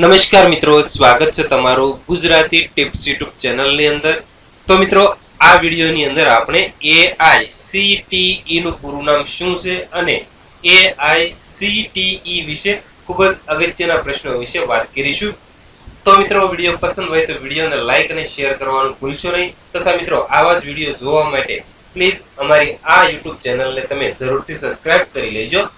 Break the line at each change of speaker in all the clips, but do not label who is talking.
નમસ્કાર મિત્રો, સ્વાગત છે તમારું ગુજરાતી ટિપ્સ યુટ્યુબ ચેનલની અંદર। તો મિત્રો, આ વિડીયોની અંદર આપણે AICTE નું પૂરું નામ શું છે અને AICTE વિશે ખૂબ જ અગત્યના પ્રશ્નો વિશે વાત કરીશું। તો મિત્રો, વિડીયો પસંદ હોય તો વિડીયોને લાઈક અને શેર કરવાનું ભૂલશો નહીં, તથા મિત્રો આવા જ વિડીયો જોવા માટે પ્લીઝ અમારી આ યુટ્યુબ ચેનલને તમે જરૂરથી સબસ્ક્રાઇબ કરી લેજો।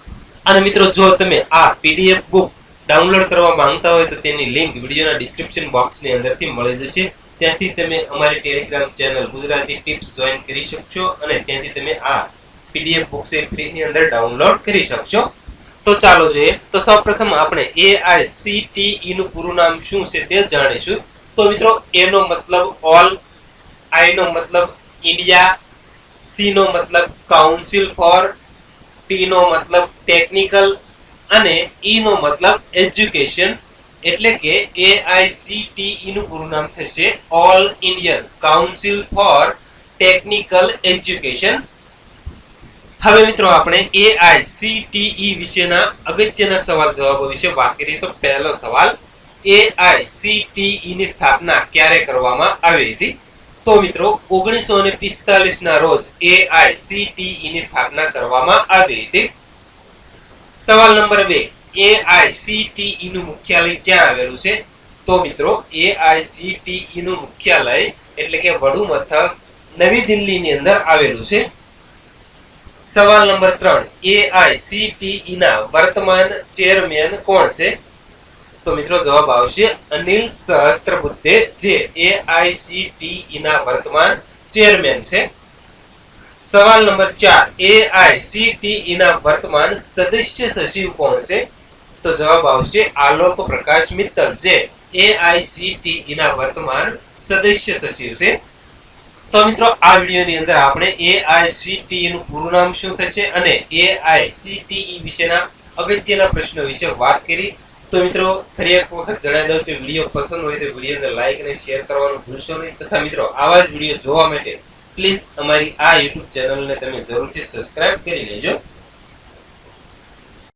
અને મિત્રો, જો તમે આ PDF બુક ડાઉનલોડ કરવા માંગતા હોય તો તેની લિંક વિડીયોના ડિસ્ક્રિપ્શન બોક્સની અંદરથી મળી જશે। ત્યાંથી તમે અમારી Telegram channel Gujarati tips join કરી શકશો અને ત્યાંથી તમે આ PDF બુક છે ફ્રીની અંદર ડાઉનલોડ કરી શકશો। તો ચાલો જોઈએ। તો સૌપ્રથમ આપણે AICTE નું પૂરું નામ શું છે તે જાણીશું। તો મિત્રો, A નો મતલબ ઓલ, I નો મતલબ ઇન્ડિયા, C નો મતલબ કાઉન્સિલ ફોર, T નો મતલબ ટેકનિકલ અને E નો મતલબ એજ્યુકેશન। એટલે કે AICTE નું પૂરું નામ થશે all Indian council four technical education. હવે મિત્રો, આપણે AICTE વિશેના અગત્યના સવાલ જવાબો વિશે વાત કરીએ। તો પહેલો સવાલ, AICTE ની સ્થાપના ક્યારે કરવામાં આવી હતી? તો મિત્રો, 1945 ના રોજ AICTE ની સ્થાપના કરવામાં આવી હતી। સવાલ નંબર 2, AICTE નું મુખ્યાલય ક્યાં આવેલું છે? તો મિત્રો, AICTE નું મુખ્યાલય એટલે કે વડુ મથક નવી દિલ્હીની અંદર આવેલું છે। સવાલ નંબર 3, AICTE ના વર્તમાન ચેરમેન કોણ છે? તો મિત્રો, જવાબ આવશે અનિલ સહસ્ત્રબુદ્ધે, જે AICTE ના વર્તમાન ચેરમેન છે। સવાલ નંબર 4, AICTE ના વર્તમાન સદસ્ય સચિવ કોણ છે? તો જવાબ આવશે આલોક પ્રકાશ મિત્તલ, જે AICTE ના વર્તમાન સદસ્ય સચિવ છે। તો મિત્રો, આ વિડીયોની અંદર આપણે AICTE નું પૂરું નામ શું થશે અને AICTE વિશેના અગત્યના પ્રશ્નો વિશે વાત કરી। તો મિત્રો, ફરી એક વખત જણાવી દઉં કે વિડીયો પસંદ હોય તો વિડીયોને લાઈક અને શેર કરવાનું ભૂલશો નહીં, તથા મિત્રો આવા જ વિડીયો જોવા માટે પ્લીઝ અમારી આ યુટ્યુબ ચેનલને તમે જરૂરથી સબસ્ક્રાઇબ કરી લેજો।